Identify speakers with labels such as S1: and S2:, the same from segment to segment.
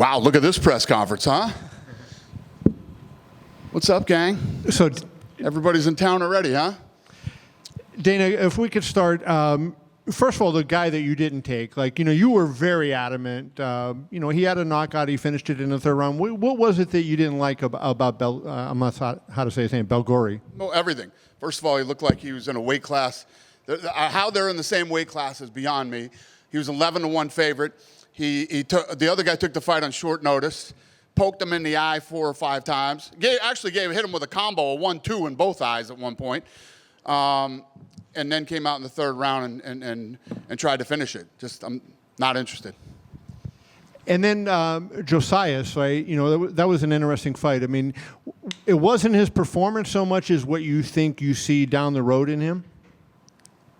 S1: Wow, look at this press conference, huh? What's up, gang?
S2: So,
S1: Everybody's in town already, huh?
S2: Dana, if we could start, first of all, the guy that you didn't take, you were very adamant. He had a knockout. He finished it in the third round. What was it that you didn't like about I'm not how to say his name, Belgori?
S1: No, everything. First of all, he looked like he was in a weight class. How they're in the same weight class is beyond me. He was 11-1 favorite. The other guy took the fight on short notice, poked him in the eye 4 or 5 times. Hit him with a combo, a 1-2 in both eyes at one point. And then came out in the third round and tried to finish it. I'm not interested.
S2: And then Josias, right? That was an interesting fight. I mean, it wasn't his performance so much as what you think you see down the road in him.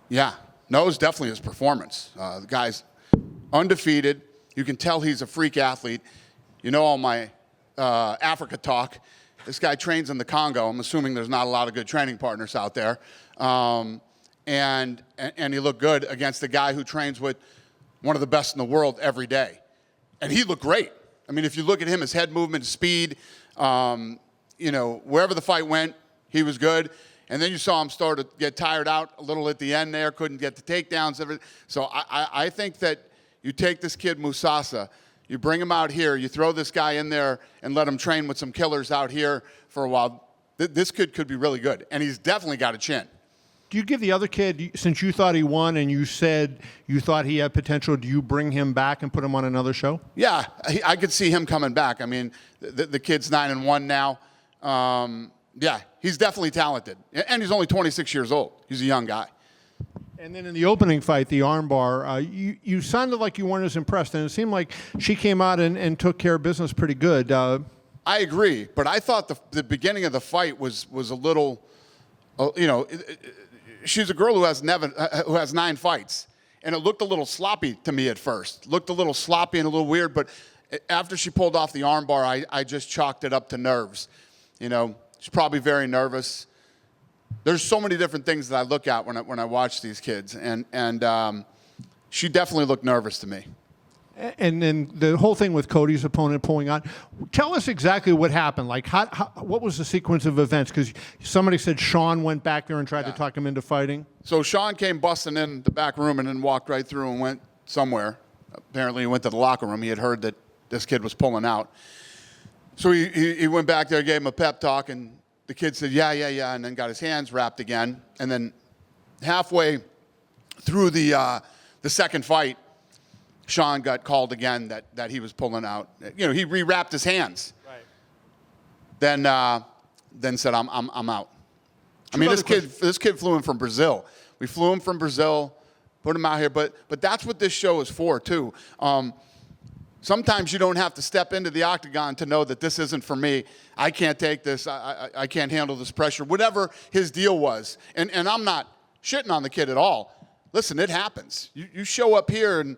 S1: Yeah, no, it was definitely his performance. The guy's undefeated. You can tell he's a freak athlete. You know all my Africa talk. This guy trains in the Congo. I'm assuming there's not a lot of good training partners out there. And he looked good against a guy who trains with one of the best in the world every day. And he looked great. I mean, if you look at him, his head movement, his speed, wherever the fight went, he was good. And then you saw him start to get tired out a little at the end there, couldn't get the takedowns. So I think that you take this kid, Musasa, you bring him out here, you throw this guy in there and let him train with some killers out here for a while. This kid could be really good. And he's definitely got a chin.
S2: Do you give the other kid, since you thought he won and you said you thought he had potential, do you bring him back and put him on another show?
S1: Yeah, I could see him coming back. I mean, the kid's 9-1 now. Yeah, he's definitely talented. And he's only 26 years old. He's a young guy.
S2: And then in the opening fight, the armbar, you sounded like you weren't as impressed. And it seemed like she came out and took care of business pretty good.
S1: I agree. But I thought the beginning of the fight was a little, she's a girl who has 9 fights. And it looked a little sloppy to me at first. Looked a little sloppy and a little weird. But after she pulled off the armbar, I just chalked it up to nerves. She's probably very nervous. There's so many different things that I look at when I watch these kids, and she definitely looked nervous to me.
S2: And then the whole thing with Cody's opponent pulling out. Tell us exactly what happened. Like, what was the sequence of events? Because somebody said Sean went back there and tried to talk him into fighting.
S1: So Sean came busting in the back room and then walked right through and went somewhere. Apparently he went to the locker room. He had heard that this kid was pulling out. So he went back there, gave him a pep talk, and the kid said, yeah, and then got his hands wrapped again. And then halfway through the second fight, Sean got called again that he was pulling out. He rewrapped his hands. Right. Then said, I'm out. I mean, this kid flew in from Brazil. We flew him from Brazil, put him out here. But that's what this show is for, too. Sometimes you don't have to step into the octagon to know that this isn't for me. I can't take this. I can't handle this pressure. Whatever his deal was. And I'm not shitting on the kid at all. Listen, it happens. You show up here and,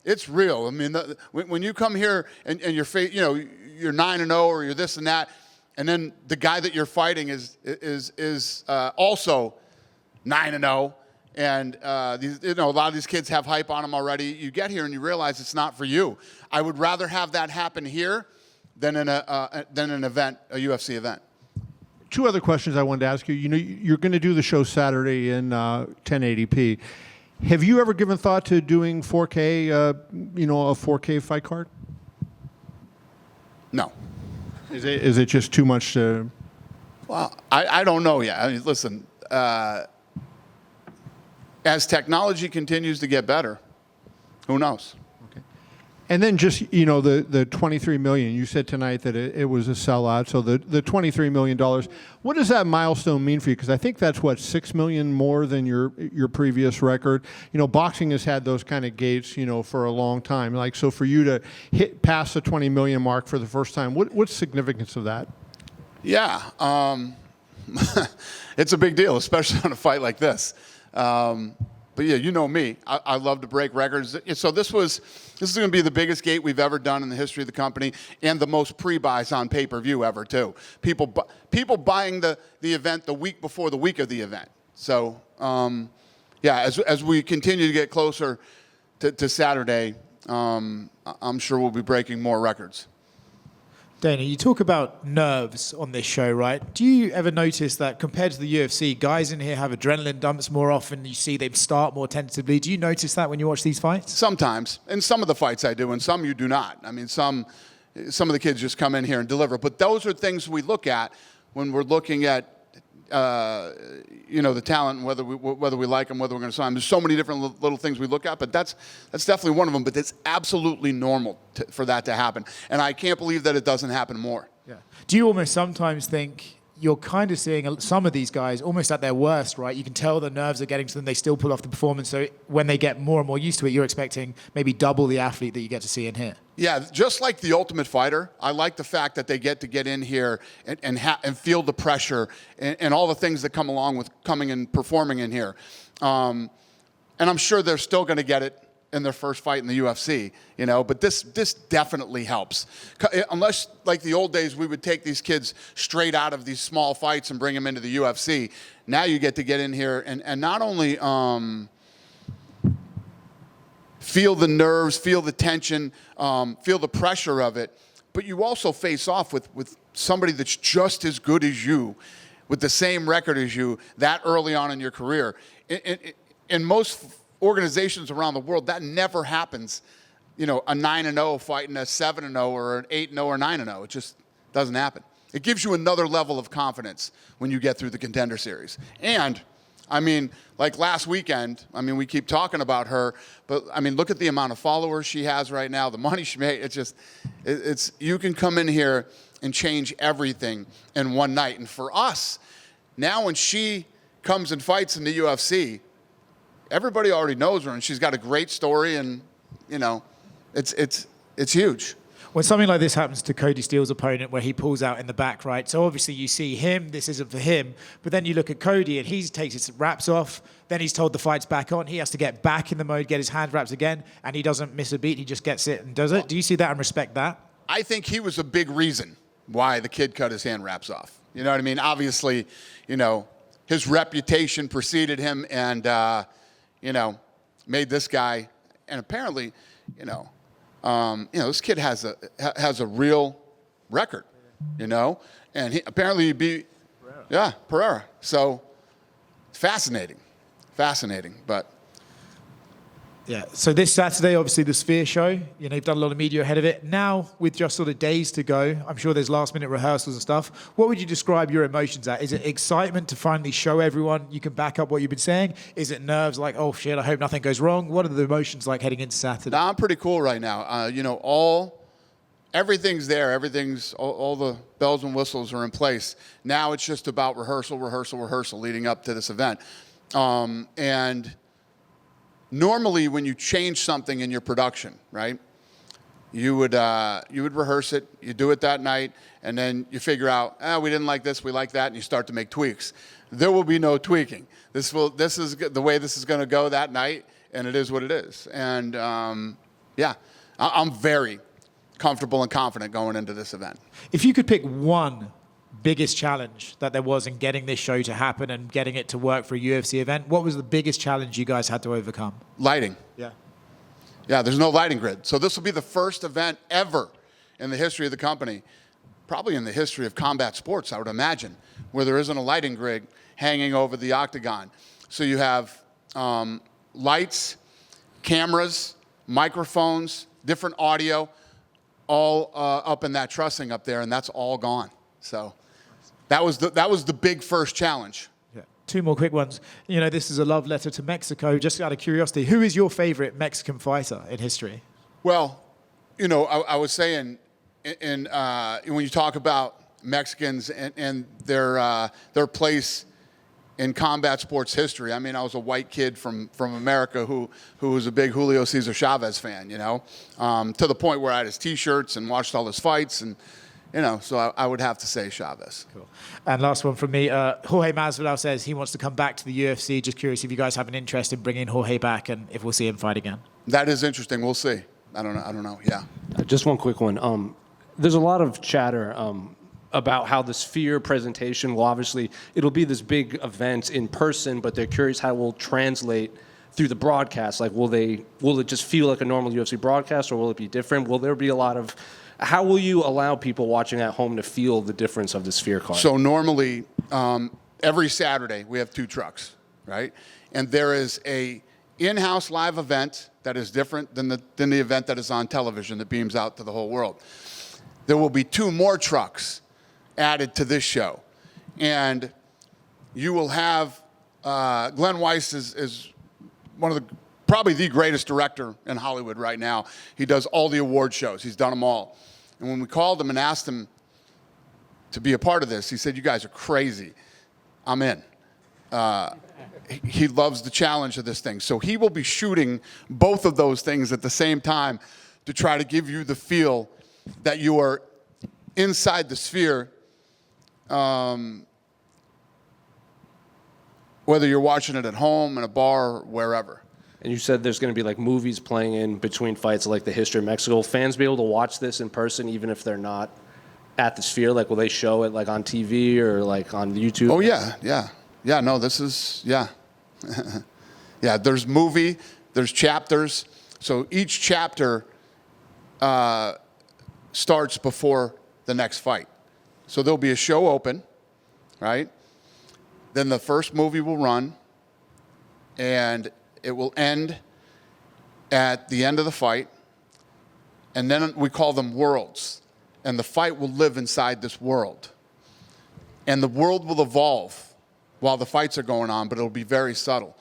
S1: it's real. I mean, when you come here and you're 9-0 or you're this and that, and then the guy that you're fighting is also 9-0. And a lot of these kids have hype on them already. You get here and you realize it's not for you. I would rather have that happen here than an event, a UFC event.
S2: 2 other questions I wanted to ask you. You're going to do the show Saturday in 1080p. Have you ever given thought to doing 4K? A 4K fight card?
S1: No.
S2: Is it just too much to?
S1: Well, I don't know yet. I mean, listen. As technology continues to get better, who knows?
S2: Okay. And then just, the $23 million, you said tonight that it was a sellout. So the $23 million, what does that milestone mean for you? Because I think that's, $6 million more than your previous record. Boxing has had those kind of gates, for a long time. Like, so for you to hit past the 20 million mark for the first time, what's the significance of that?
S1: Yeah, it's a big deal, especially on a fight like this. But yeah, you know me. I love to break records. So this is going to be the biggest gate we've ever done in the history of the company, and the most pre-buys on pay-per-view ever too. People buying the event the week before the week of the event. So as we continue to get closer to Saturday, I'm sure we'll be breaking more records.
S3: Dana, you talk about nerves on this show, right? Do you ever notice that compared to the UFC, guys in here have adrenaline dumps more often? You see them start more tentatively. Do you notice that when you watch these fights?
S1: Sometimes. In some of the fights I do, and some you do not. I mean, some of the kids just come in here and deliver. But those are things we look at when we're looking at the talent, and whether we like them, whether we're going to sign them. There's so many different little things we look at, but that's definitely one of them. But it's absolutely normal for that to happen, and I can't believe that it doesn't happen more.
S3: Yeah. Do you almost sometimes think you're kind of seeing some of these guys almost at their worst, right? You can tell the nerves are getting to them. They still pull off the performance. So when they get more and more used to it, you're expecting maybe double the athlete that you get to see in here. Yeah,
S1: just like the Ultimate Fighter, I like the fact that they get in here and feel the pressure and all the things that come along with coming and performing in here. And I'm sure they're still going to get it in their first fight in the UFC, but this definitely helps. Unless, like the old days, we would take these kids straight out of these small fights and bring them into the UFC. Now you get in here and not only feel the nerves, feel the tension, feel the pressure of it, but you also face off with somebody that's just as good as you, with the same record as you, that early on in your career. In most organizations around the world, that never happens. A 9-0 fighting a 7-0 or an 8-0 or 9-0. It just doesn't happen. It gives you another level of confidence when you get through the Contender Series. And like last weekend, we keep talking about her, but look at the amount of followers she has right now, the money she made. It's you can come in here and change everything in one night. And for us, now when she comes and fights in the UFC, everybody already knows her, and she's got a great story, and it's huge.
S3: When something like this happens to Cody Steele's opponent, where he pulls out in the back, right? So obviously you see him, this isn't for him, but then you look at Cody and he takes his wraps off, then he's told the fight's back on, he has to get back in the mode, get his hand wraps again, and he doesn't miss a beat, he just gets it and does it. Do you see that and respect that?
S1: I think he was a big reason why the kid cut his hand wraps off. You know what I mean? Obviously, his reputation preceded him and, made this guy, and apparently, this kid has a real record, and apparently he beat, Pereira. So fascinating, but.
S3: Yeah, so this Saturday, obviously the Sphere show, you've done a lot of media ahead of it. Now, with just sort of days to go, I'm sure there's last-minute rehearsals and stuff. What would you describe your emotions as? Is it excitement to finally show everyone you can back up what you've been saying? Is it nerves like, oh, shit, I hope nothing goes wrong? What are the emotions like heading into Saturday?
S1: I'm pretty cool right now. Everything's there. All the bells and whistles are in place. Now it's just about rehearsal leading up to this event. And normally, when you change something in your production, right, you would rehearse it, you do it that night, and then you figure out, we didn't like this, we like that, and you start to make tweaks. There will be no tweaking. This is the way this is going to go that night, and it is what it is. And I'm very comfortable and confident going into this event.
S3: If you could pick one biggest challenge that there was in getting this show to happen and getting it to work for a UFC event, what was the biggest challenge you guys had to overcome?
S1: Lighting.
S3: Yeah,
S1: there's no lighting grid. So this will be the first event ever in the history of the company, probably in the history of combat sports, I would imagine, where there isn't a lighting grid hanging over the octagon. So you have lights, cameras, microphones, different audio, all up in that trussing up there, and that's all gone. So that was the big first challenge.
S3: Yeah. Two more quick ones. This is a love letter to Mexico. Just out of curiosity, who is your favorite Mexican fighter in history?
S1: Well, I was saying, when you talk about Mexicans and their place in combat sports history. I was a white kid from America who was a big Julio Cesar Chavez fan, to the point where I had his T-shirts and watched all his fights and. So I would have to say Chavez.
S3: Cool. And last one from me. Jorge Masvidal says he wants to come back to the UFC. Just curious if you guys have an interest in bringing Jorge back and if we'll see him fight again.
S1: That is interesting. We'll see. I don't know. Yeah.
S4: Just one quick one. There's a lot of chatter about how the Sphere presentation will it'll be this big event in person, but they're curious how it will translate through the broadcast? Like, will it just feel like a normal UFC broadcast, or will it be different? Will there be a lot of, how will you allow people watching at home to feel the difference of the Sphere card?
S1: So normally, every Saturday we have 2 trucks, right? And there is a in-house live event that is different than the event that is on television that beams out to the whole world. There will be 2 more trucks added to this show. And you will have, Glenn Weiss is one of probably the greatest director in Hollywood right now. He does all the award shows. He's done them all. And when we called him and asked him to be a part of this, he said, "You guys are crazy. I'm in." He loves the challenge of this thing. So he will be shooting both of those things at the same time to try to give you the feel that you are inside the Sphere, whether you're watching it at home, in a bar, or wherever.
S4: And you said there's going to be like movies playing in between fights, like the history of Mexico. Will fans be able to watch this in person, even if they're not at the Sphere? Like, will they show it like on TV or like on YouTube?
S1: Oh yeah. No, this is yeah. There's movie, there's chapters. So each chapter starts before the next fight. So there'll be a show open, right? Then the first movie will run, and it will end at the end of the fight. And then we call them worlds. And the fight will live inside this world. And the world will evolve while the fights are going on, but it'll be very subtle.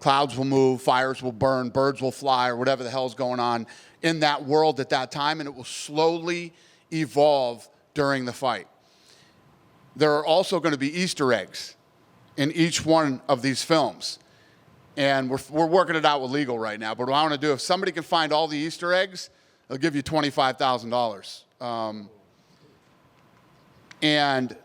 S1: Clouds will move, fires will burn, birds will fly, or whatever the hell's going on in that world at that time, and it will slowly evolve during the fight. There are also going to be Easter eggs in each one of these films. And we're working it out with legal right now. But what I want to do, if somebody can find all the Easter eggs, they'll give you $25,000. And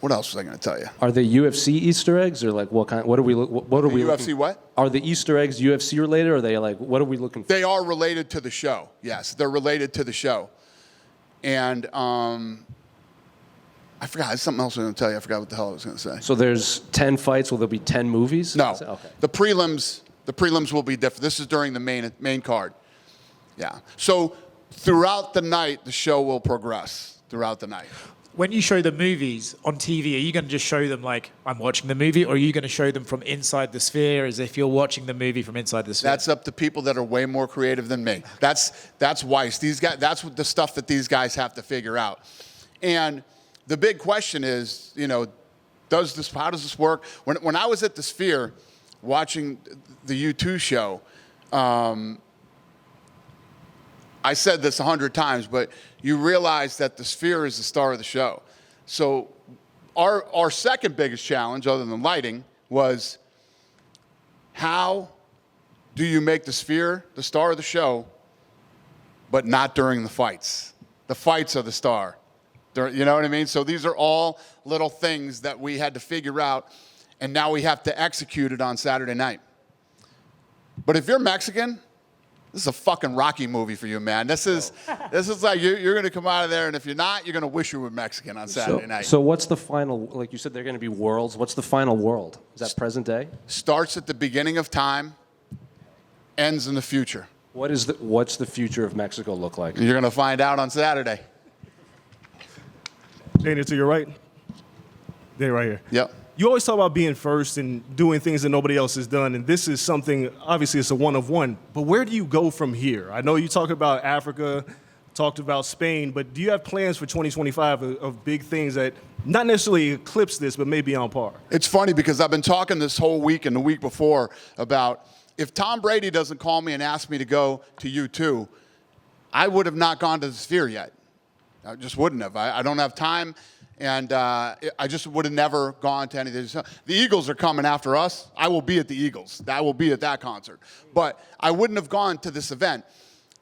S1: what else was I going to tell you?
S4: Are they UFC Easter eggs, or like what kind? What are we? What are we?
S1: UFC what?
S4: Are the Easter eggs UFC related, or are they like, what are we looking for?
S1: They are related to the show. Yes, they're related to the show. And I forgot. There's something else I was going to tell you. I forgot what the hell I was going to say.
S4: So there's 10 fights. Will there be 10 movies?
S1: No.
S4: Okay.
S1: The prelims will be different. This is during the main card. Yeah. So throughout the night, the show will progress throughout the night.
S3: When you show the movies on TV, are you going to just show them like, I'm watching the movie, or are you going to show them from inside the Sphere as if you're watching the movie from inside the Sphere?
S1: That's up to people that are way more creative than me. That's Weiss. These guys, that's what the stuff that these guys have to figure out. And the big question is, how does this work? When I was at the Sphere watching the U2 show, I said this 100 times, but you realize that the Sphere is the star of the show. So our second biggest challenge, other than lighting, was how do you make the Sphere the star of the show, but not during the fights? The fights are the star. You know what I mean? So these are all little things that we had to figure out, and now we have to execute it on Saturday night. But if you're Mexican, this is a fucking Rocky movie for you, man. This is like you're going to come out of there, and if you're not, you're going to wish you were Mexican on Saturday night.
S4: So what's the final, like you said, they're going to be worlds. What's the final world? Is that present day?
S1: Starts at the beginning of time, ends in the future.
S4: What's the future of Mexico look like?
S1: You're going to find out on Saturday.
S5: Dana, to your right. Dana, right here.
S1: Yep.
S5: You always talk about being first and doing things that nobody else has done, and this is something, obviously it's a one-of-one, but where do you go from here? I know you talked about Africa, talked about Spain, but do you have plans for 2025 of big things that not necessarily eclipse this, but maybe on par?
S1: It's funny because I've been talking this whole week and the week before about if Tom Brady doesn't call me and ask me to go to U2, I would have not gone to the Sphere yet. I just wouldn't have. I don't have time. And I just would have never gone to anything. The Eagles are coming after us. I will be at the Eagles. I will be at that concert. But I wouldn't have gone to this event.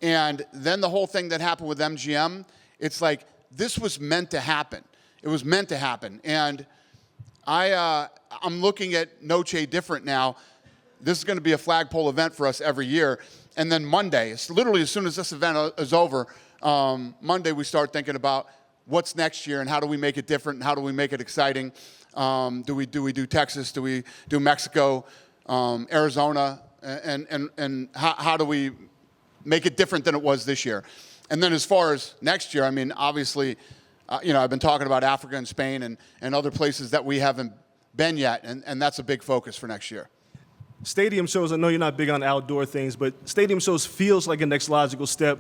S1: And then the whole thing that happened with MGM, it's like this was meant to happen. It was meant to happen. And I'm looking at Noche different now. This is going to be a flagpole event for us every year. And then Monday, it's literally as soon as this event is over, Monday we start thinking about what's next year and how do we make it different and how do we make it exciting. Do we do Texas? Do we do Mexico, Arizona? And how do we make it different than it was this year? And then as far as next year, I mean, obviously, I've been talking about Africa and Spain and other places that we haven't been yet, and that's a big focus for next year.
S5: Stadium shows, I know you're not big on outdoor things, but stadium shows feels like a next logical step.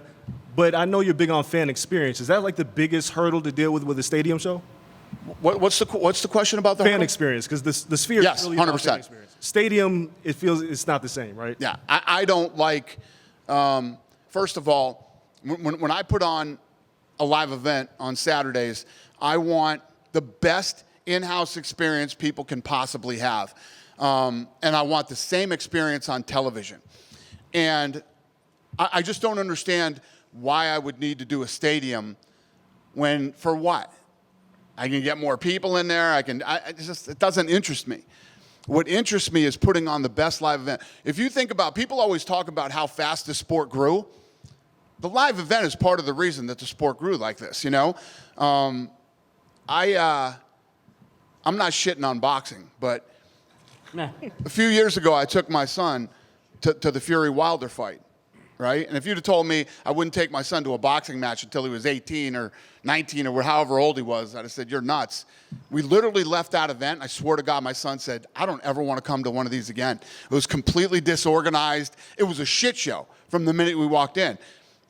S5: But I know you're big on fan experience. Is that like the biggest hurdle to deal with a stadium show?
S1: What's the question about the
S5: fan
S1: hurdle?
S5: experience? Because the Sphere
S1: Yes,
S5: is really about
S1: 100%.
S5: fan experience. Stadium, it feels it's not the same, right?
S1: Yeah, I don't like. First of all, when I put on a live event on Saturdays, I want the best in-house experience people can possibly have. And I want the same experience on television. And I just don't understand why I would need to do a stadium for what? I can get more people in there. It doesn't interest me. What interests me is putting on the best live event. If you think about, people always talk about how fast the sport grew. The live event is part of the reason that the sport grew like this, I'm not shitting on boxing, but a few years ago, I took my son to the Fury Wilder fight, right? And if you'd have told me I wouldn't take my son to a boxing match until he was 18 or 19 or however old he was, I'd have said, you're nuts. We literally left that event. I swear to God, my son said, I don't ever want to come to one of these again. It was completely disorganized. It was a shit show from the minute we walked in.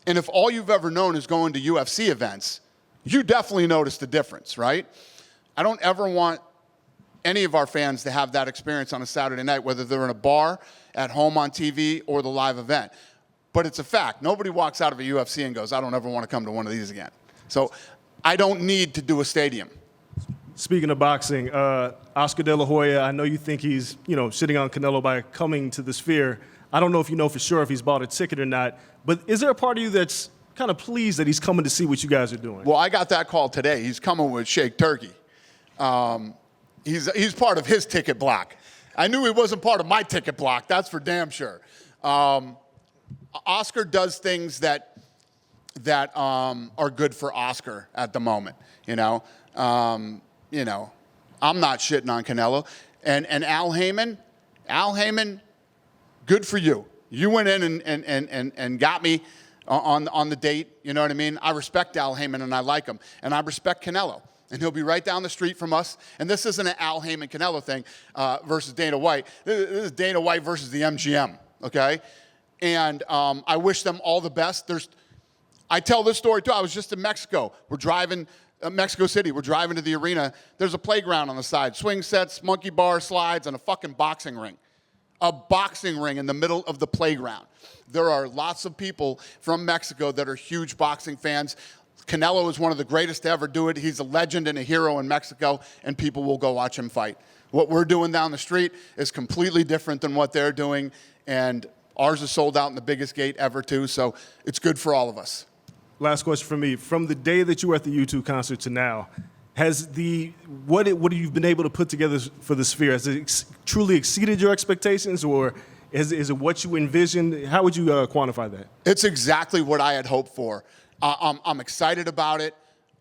S1: And if all you've ever known is going to UFC events, you definitely noticed the difference, right? I don't ever want any of our fans to have that experience on a Saturday night, whether they're in a bar, at home on TV, or the live event. But it's a fact. Nobody walks out of a UFC and goes, I don't ever want to come to one of these again. So I don't need to do a stadium.
S5: Speaking of boxing, Oscar De La Hoya, I know you think he's, shitting on Canelo by coming to the Sphere. I don't know if you know for sure if he's bought a ticket or not, but is there a part of you that's kind of pleased that he's coming to see what you guys are doing?
S1: Well, I got that call today. He's coming with Shake Turkey. He's part of his ticket block. I knew he wasn't part of my ticket block. That's for damn sure. Oscar does things that are good for Oscar at the moment. I'm not shitting on Canelo. And Al Heyman, good for you. You went in and got me on the date. You know what I mean? I respect Al Heyman and I like him. And I respect Canelo. And he'll be right down the street from us. And this isn't an Al Heyman Canelo thing versus Dana White. This is Dana White versus the MGM, okay? And I wish them all the best. I tell this story too. I was just in Mexico. We're driving, Mexico City. We're driving to the arena. There's a playground on the side. Swing sets, monkey bar slides, and a fucking boxing ring. A boxing ring in the middle of the playground. There are lots of people from Mexico that are huge boxing fans. Canelo is one of the greatest to ever do it. He's a legend and a hero in Mexico, and people will go watch him fight. What we're doing down the street is completely different than what they're doing, and ours is sold out in the biggest gate ever, too, so it's good for all of us.
S5: Last question for me. From the day that you were at the U2 concert to now, has what you've been able to put together for the Sphere, has it truly exceeded your expectations, or is it what you envisioned? How would you quantify that?
S1: It's exactly what I had hoped for. I'm excited about it.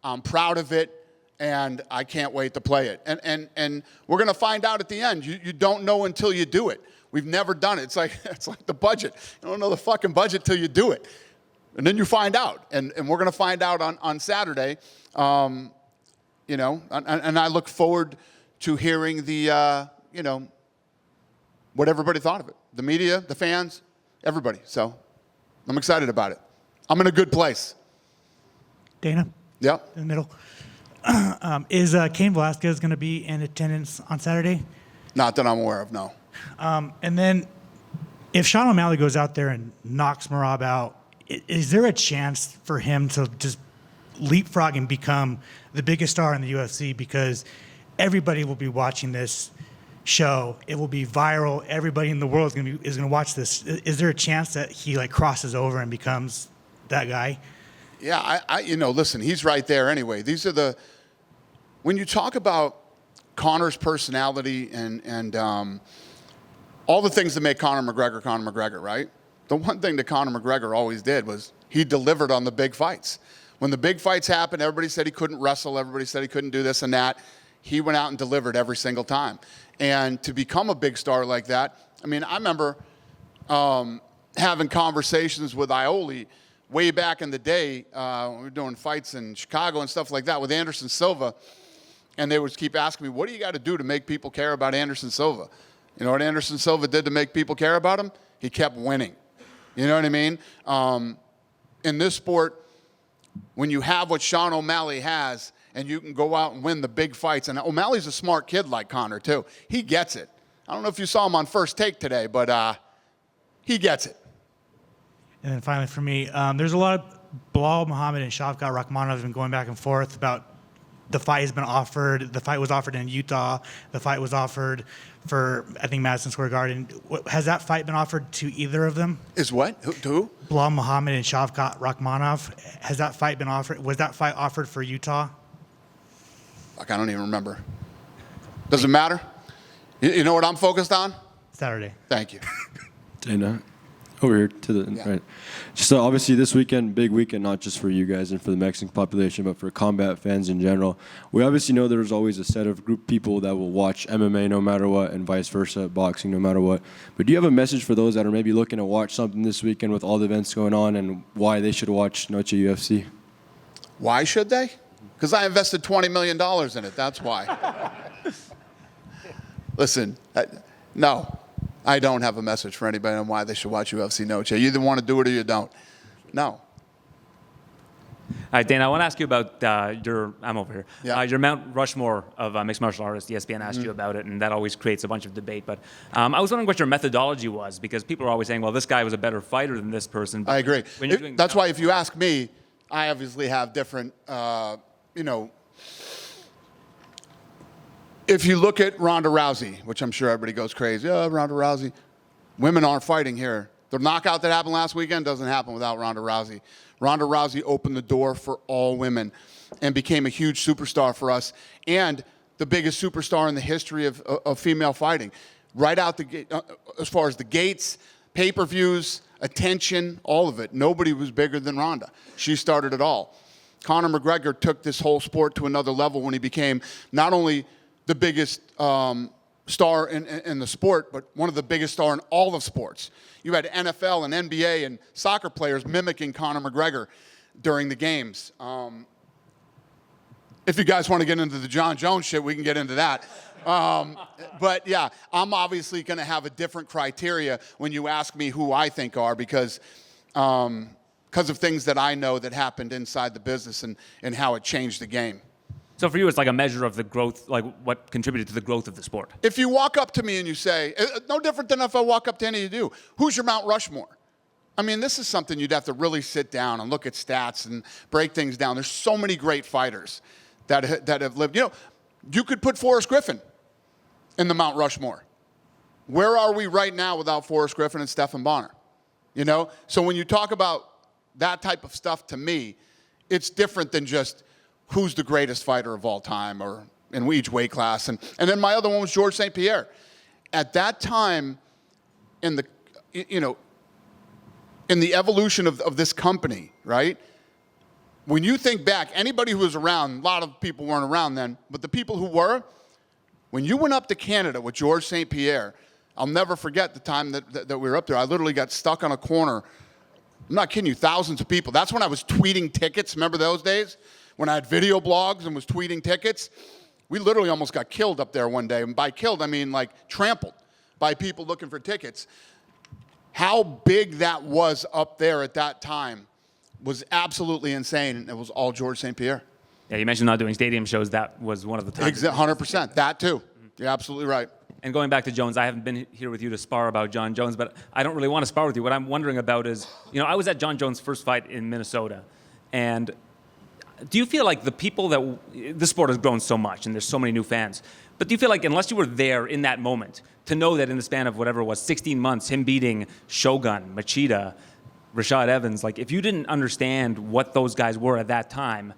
S1: I'm proud of it, and I can't wait to play it. And we're going to find out at the end. You don't know until you do it. We've never done it. It's like the budget. You don't know the fucking budget till you do it. And then you find out. And we're going to find out on Saturday. And I look forward to hearing what everybody thought of it. The media, the fans, everybody. So I'm excited about it. I'm in a good place.
S6: Dana?
S1: Yeah.
S6: In the middle. Is Cain Velasquez going to be in attendance on Saturday?
S1: Not that I'm aware of, no.
S6: And then if Sean O'Malley goes out there and knocks Merab out, is there a chance for him to just leapfrog and become the biggest star in the UFC? Because everybody will be watching this show. It will be viral. Everybody in the world is going to watch this. Is there a chance that he crosses over and becomes that guy?
S1: Yeah, listen, he's right there anyway. When you talk about Conor's personality and all the things that make Conor McGregor, right? The one thing that Conor McGregor always did was he delivered on the big fights. When the big fights happened, everybody said he couldn't wrestle. Everybody said he couldn't do this and that. He went out and delivered every single time. And to become a big star like that, I mean, I remember having conversations with Ioli way back in the day when we were doing fights in Chicago and stuff like that with Anderson Silva. And they would keep asking me, what do you got to do to make people care about Anderson Silva? You know what Anderson Silva did to make people care about him? He kept winning. You know what I mean? In this sport, when you have what Sean O'Malley has and you can go out and win the big fights, and O'Malley's a smart kid like Conor too. He gets it. I don't know if you saw him on First Take today, but he gets it.
S6: And then finally for me, there's a lot of Bilal Muhammad and Shavkat Rakhmonov have been going back and forth about the fight has been offered. The fight was offered in Utah. The fight was offered for, I think, Madison Square Garden. Has that fight been offered to either of them?
S1: Is what? Who?
S6: Bilal Muhammad and Shavkat Rakhmonov. Has that fight been offered? Was that fight offered for Utah?
S1: Like, I don't even remember. Does it matter? You know what I'm focused on?
S6: Saturday.
S1: Thank you.
S7: Dana, over here to the
S1: Yeah.
S7: right. So obviously this weekend, big weekend, not just for you guys and for the Mexican population, but for combat fans in general. We obviously know there's always a set of group people that will watch MMA no matter what, and vice versa, boxing no matter what. But do you have a message for those that are maybe looking to watch something this weekend with all the events going on, and why they should watch Noche UFC?
S1: Why should they? Because I invested $20 million in it. That's why. Listen, no. I don't have a message for anybody on why they should watch UFC Noche. You either want to do it or you don't. No.
S8: All right, Dana, I want to ask you about I'm over here.
S1: Yeah.
S8: Your Mount Rushmore of mixed martial artists. ESPN asked you about it, and that always creates a bunch of debate. But I was wondering what your methodology was, because people are always saying, well, this guy was a better fighter than this person. But
S1: I agree.
S8: when you're doing
S1: That's why if you ask me, I obviously have different, if you look at Ronda Rousey, which I'm sure everybody goes crazy, Ronda Rousey, women aren't fighting here. The knockout that happened last weekend doesn't happen without Ronda Rousey. Ronda Rousey opened the door for all women and became a huge superstar for us, and the biggest superstar in the history of female fighting. Right out the gate, as far as the gates, pay-per-views, attention, all of it. Nobody was bigger than Ronda. She started it all. Conor McGregor took this whole sport to another level when he became not only the biggest star in the sport, but one of the biggest star in all of sports. You had NFL and NBA and soccer players mimicking Conor McGregor during the games. If you guys want to get into the John Jones shit, we can get into that. But yeah, I'm obviously going to have a different criteria when you ask me who I think are, because of things that I know that happened inside the business and how it changed the game.
S8: So for you, it's like a measure of the growth, like what contributed to the growth of the sport.
S1: If you walk up to me and you say, no different than if I walk up to any of you, who's your Mount Rushmore? I mean, this is something you'd have to really sit down and look at stats and break things down. There's so many great fighters that have lived. You know, you could put Forrest Griffin in the Mount Rushmore. Where are we right now without Forrest Griffin and Stephen Bonner? You know? So when you talk about that type of stuff, to me, it's different than just who's the greatest fighter of all time or in each weight class. And then my other one was Georges St. Pierre. At that time, in the evolution of this company, right? When you think back, anybody who was around, a lot of people weren't around then, but the people who were, when you went up to Canada with Georges St. Pierre, I'll never forget the time that we were up there. I literally got stuck on a corner. I'm not kidding you, thousands of people. That's when I was tweeting tickets. Remember those days? When I had video blogs and was tweeting tickets? We literally almost got killed up there one day. And by killed, I mean like trampled by people looking for tickets. How big that was up there at that time was absolutely insane. And it was all Georges St. Pierre.
S8: Yeah, you mentioned not doing stadium shows. That was one of the times.
S1: 100%. That too. You're absolutely right.
S8: And going back to Jones, I haven't been here with you to spar about John Jones, but I don't really want to spar with you. What I'm wondering about is, I was at John Jones' first fight in Minnesota, and do you feel like the people this sport has grown so much and there's so many new fans, but do you feel like unless you were there in that moment to know that in the span of whatever it was, 16 months, him beating Shogun, Machida, Rashad Evans, like if you didn't understand what those guys were at that time,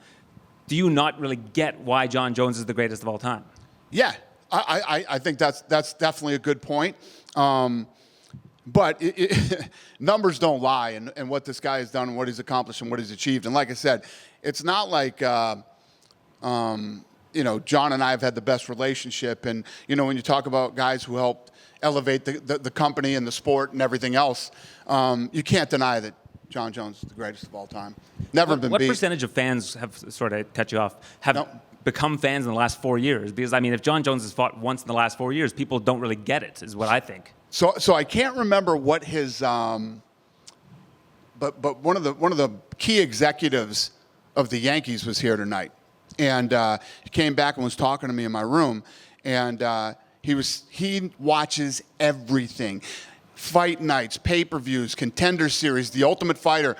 S8: do you not really get why John Jones is the greatest of all time?
S1: Yeah, I think that's definitely a good point. But numbers don't lie, and what this guy has done, and what he's accomplished, and what he's achieved. And like I said, it's not like, John and I have had the best relationship. And, when you talk about guys who helped elevate the company and the sport and everything else, you can't deny that John Jones is the greatest of all time. Never been beat.
S8: What percentage of fans have, sort of cut you off, have become fans in the last 4 years? Because, if John Jones has fought once in the last 4 years, people don't really get it, is what I think.
S1: So I can't remember what his, but one of the key executives of the Yankees was here tonight, and he came back and was talking to me in my room, and he watches everything, fight nights, pay-per-views, Contender series, The Ultimate Fighter.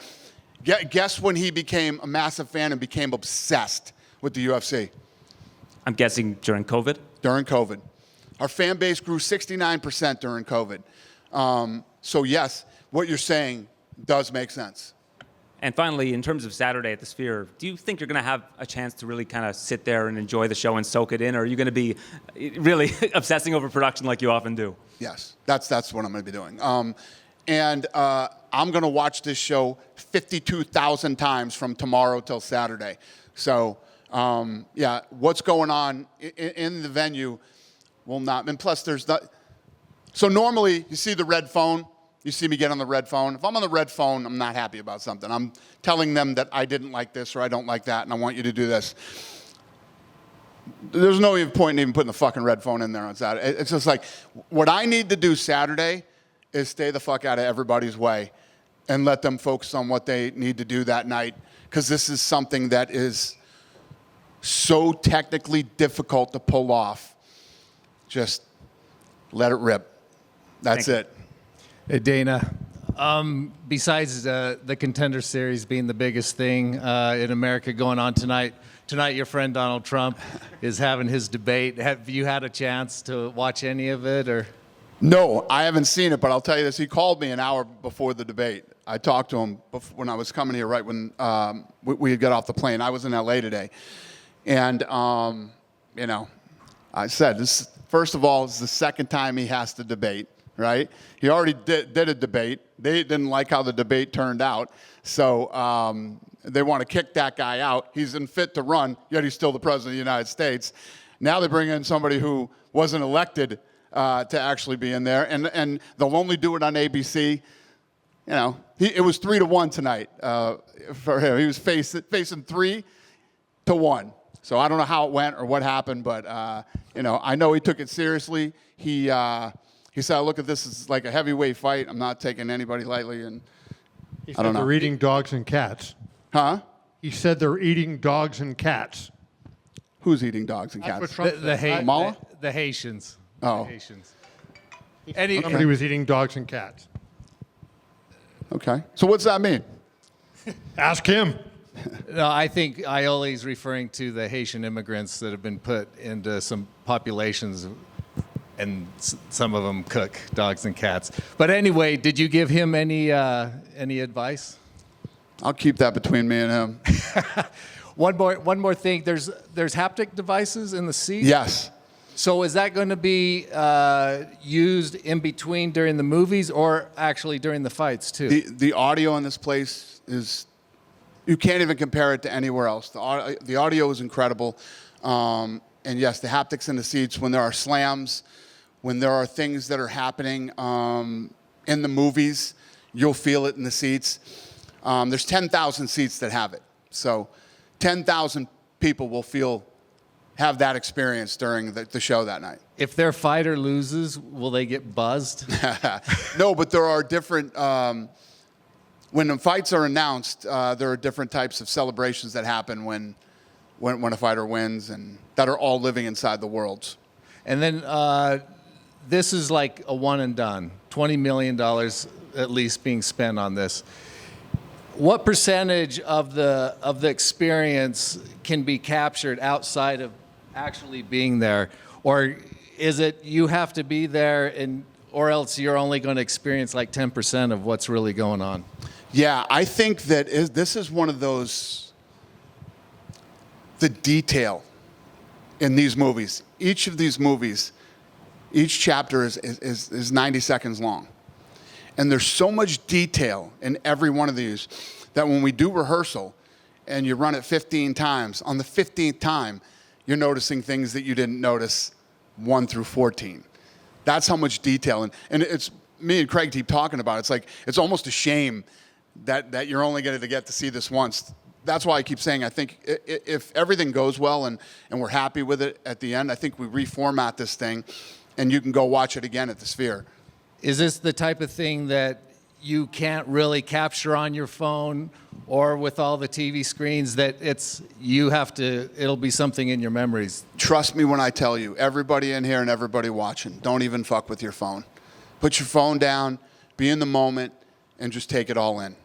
S1: Guess when he became a massive fan and became obsessed with the UFC?
S8: I'm guessing during COVID.
S1: During COVID. Our fan base grew 69% during COVID. So yes, what you're saying does make sense.
S8: And finally, in terms of Saturday at the Sphere, do you think you're going to have a chance to really kind of sit there and enjoy the show and soak it in, or are you going to be really obsessing over production like you often do?
S1: Yes, that's what I'm going to be doing. And I'm going to watch this show 52,000 times from tomorrow till Saturday. So, what's going on in the venue will not. And plus, there's not. So normally, you see the red phone. You see me get on the red phone. If I'm on the red phone, I'm not happy about something. I'm telling them that I didn't like this or I don't like that, and I want you to do this. There's no even point in even putting the fucking red phone in there on Saturday. It's just like, what I need to do Saturday is stay the fuck out of everybody's way and let them focus on what they need to do that night, because this is something that is so technically difficult to pull off. Just let it rip. That's it.
S9: Hey, Dana. Besides the Contender Series being the biggest thing in America going on tonight, your friend Donald Trump is having his debate. Have you had a chance to watch any of it, or?
S1: No, I haven't seen it, but I'll tell you this. He called me an hour before the debate. I talked to him when I was coming here, right when we had got off the plane. I was in L.A. today. And, I said, this, first of all, it's the second time he has to debate, right? He already did a debate. They didn't like how the debate turned out. So they want to kick that guy out. He's unfit to run, yet he's still the president of the United States. Now they bring in somebody who wasn't elected to actually be in there. And they'll only do it on ABC. It was 3-1 tonight for him. He was facing 3-1. So I don't know how it went or what happened, but I know he took it seriously. He said, "I look at this as like a heavyweight fight. I'm not taking anybody lightly." And
S2: He
S1: I
S2: said
S1: don't know.
S2: they're eating dogs and cats.
S1: Huh?
S2: He said they're eating dogs and cats.
S1: Who's eating dogs and
S2: That's
S1: cats?
S2: what Trump
S9: The
S2: said.
S1: Kamala?
S9: the Haitians.
S1: Oh.
S9: The Haitians.
S2: Somebody was eating dogs and cats.
S1: Okay. So what's that mean?
S2: Ask him.
S9: No, I think Ioli's referring to the Haitian immigrants that have been put into some populations, and some of them cook dogs and cats. But anyway, did you give him any advice?
S1: I'll keep that between me and him.
S9: One more thing. There's haptic devices in the seat.
S1: Yes.
S9: So is that going to be used in between during the movies or actually during the fights too?
S1: The audio in this place is, you can't even compare it to anywhere else. The audio is incredible. And yes, the haptics in the seats, when there are slams, when there are things that are happening in the movies, you'll feel it in the seats. There's 10,000 seats that have it. So 10,000 people will have that experience during the show that night.
S9: If their fighter loses, will they get buzzed?
S1: No, but there are different, when the fights are announced, there are different types of celebrations that happen when a fighter wins, and that are all living inside the worlds.
S9: And then this is like a one and done, $20 million at least being spent on this. What percentage of the experience can be captured outside of actually being there? Or is it you have to be there or else you're only going to experience like 10% of what's really going on?
S1: Yeah, I think that this is one of those, the detail in these movies. Each of these movies, each chapter is 90 seconds long. And there's so much detail in every one of these that when we do rehearsal and you run it 15 times, on the 15th time, you're noticing things that you didn't notice 1 through 14. That's how much detail. And it's me and Craig keep talking about it. It's like, it's almost a shame that you're only going to get to see this once. That's why I keep saying, I think if everything goes well and we're happy with it at the end, I think we reformat this thing and you can go watch it again at the Sphere.
S9: Is this the type of thing that you can't really capture on your phone or with all the TV screens, that it'll be something in your memories?
S1: Trust me when I tell you, everybody in here and everybody watching, don't even fuck with your phone. Put your phone down, be in the moment, and just take it all in.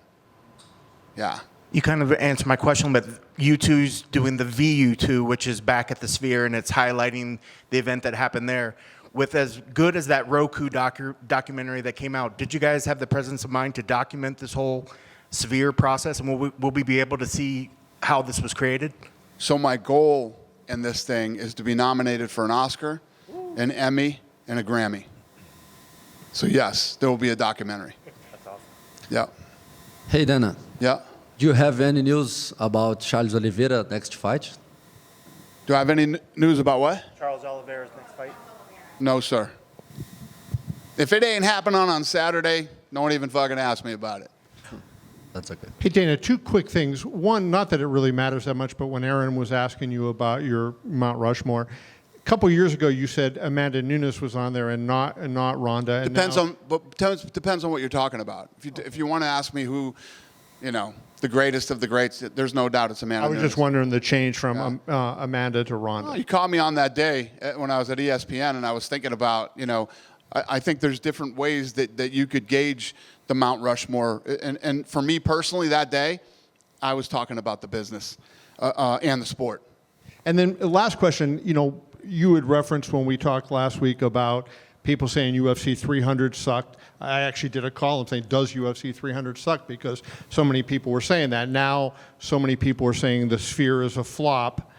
S1: Yeah.
S10: You kind of answered my question, but U2's doing the VU2, which is back at the Sphere, and it's highlighting the event that happened there. With as good as that Roku documentary that came out, did you guys have the presence of mind to document this whole Sphere process, and will we be able to see how this was created?
S1: So my goal in this thing is to be nominated for an Oscar, an Emmy, and a Grammy. So yes, there will be a documentary.
S10: That's awesome.
S1: Yeah.
S11: Hey, Dana.
S1: Yeah.
S11: Do you have any news about Charles Oliveira next fight?
S1: Do I have any news about what?
S10: Charles Oliveira's next fight?
S1: No, sir. If it ain't happening on Saturday, don't even fucking ask me about it.
S11: That's okay.
S2: Hey, Dana, 2 quick things. One, not that it really matters that much, but when Aaron was asking you about your Mount Rushmore, a couple years ago you said Amanda Nunes was on there and not Ronda. And
S1: depends on what you're talking about. If you want to ask me who, the greatest of the greats, there's no doubt it's Amanda
S2: I was
S1: Nunes.
S2: just wondering the change from Amanda to Ronda.
S1: Well, you called me on that day when I was at ESPN, and I was thinking about, I think there's different ways that you could gauge the Mount Rushmore. And for me personally, that day, I was talking about the business and the sport.
S2: And then last question, you had referenced when we talked last week about people saying UFC 300 sucked. I actually did a column saying, does UFC 300 suck? Because so many people were saying that. Now, so many people are saying the Sphere is a flop.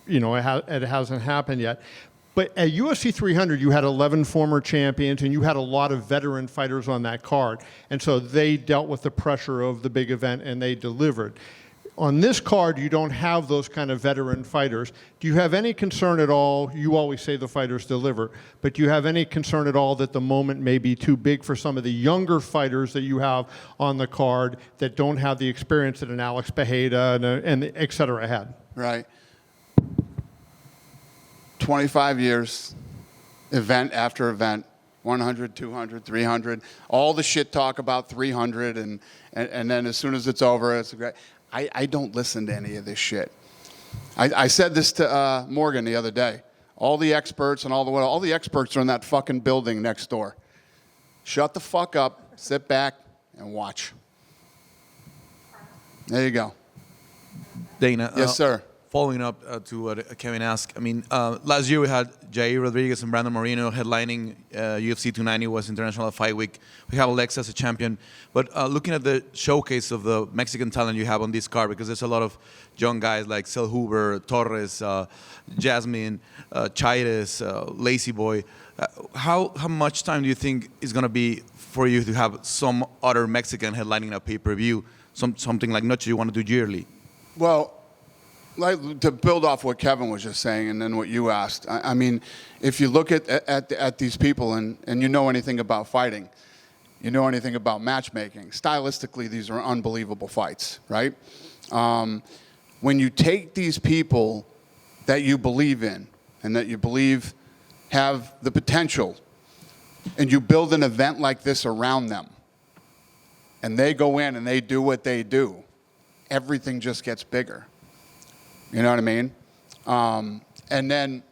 S2: It hasn't happened yet. But at UFC 300, you had 11 former champions, and you had a lot of veteran fighters on that card. And so they dealt with the pressure of the big event, and they delivered. On this card, you don't have those kind of veteran fighters. Do you have any concern at all? You always say the fighters deliver, but do you have any concern at all that the moment may be too big for some of the younger fighters that you have on the card that don't have the experience that an Alex Pereira and et cetera had?
S1: Right. 25 years, event after event, 100, 200, 300, all the shit talk about 300, and then as soon as it's over, it's great. I don't listen to any of this shit. I said this to Morgan the other day. All the experts and all the experts are in that fucking building next door. Shut the fuck up, sit back, and watch. There you go.
S12: Dana.
S1: Yes, sir.
S12: Following up to what Kevin asked, last year we had Jair Rodriguez and Brandon Moreno headlining UFC 290, was International Fight Week. We have Alexa as a champion. But looking at the showcase of the Mexican talent you have on this card, because there's a lot of young guys like Sel Huber, Torres, Jasmine, Chaires, Lazy Boy. How much time do you think is going to be for you to have some other Mexican headlining a pay-per-view, something like not you want to do yearly?
S1: Well, like, to build off what Kevin was just saying and then what you asked, I mean, if you look at these people and you know anything about fighting, you know anything about matchmaking, stylistically, these are unbelievable fights, right? When you take these people that you believe in and that you believe have the potential, and you build an event like this around them, and they go in and they do what they do, everything just gets bigger. You know what I mean? And then,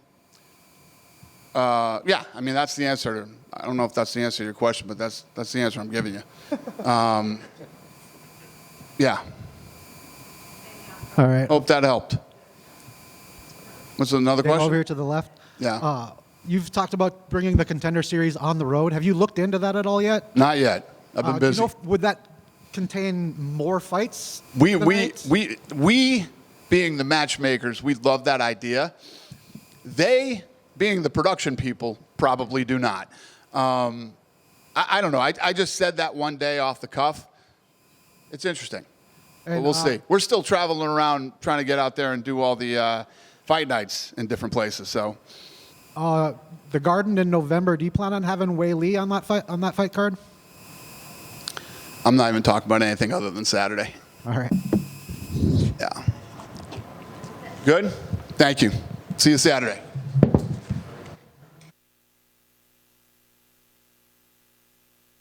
S1: that's the answer. I don't know if that's the answer to your question, but that's the answer I'm giving you. Yeah.
S13: All right.
S1: Hope that helped. What's another question?
S13: Over here to the left.
S1: Yeah.
S13: You've talked about bringing the Contender series on the road. Have you looked into that at all yet?
S1: Not yet. I've been busy.
S13: Do you know would that contain more fights?
S1: We being the matchmakers, we love that idea. They, being the production people, probably do not. I I don't know. I just said that one day off the cuff. It's interesting. But
S13: And,
S1: we'll see. We're still traveling around trying to get out there and do all the fight nights in different places. So
S13: The Garden in November. Do you plan on having Wei Lee on that fight card?
S1: I'm not even talking about anything other than Saturday.
S13: All right.
S1: Yeah. Good? Thank you. See you Saturday.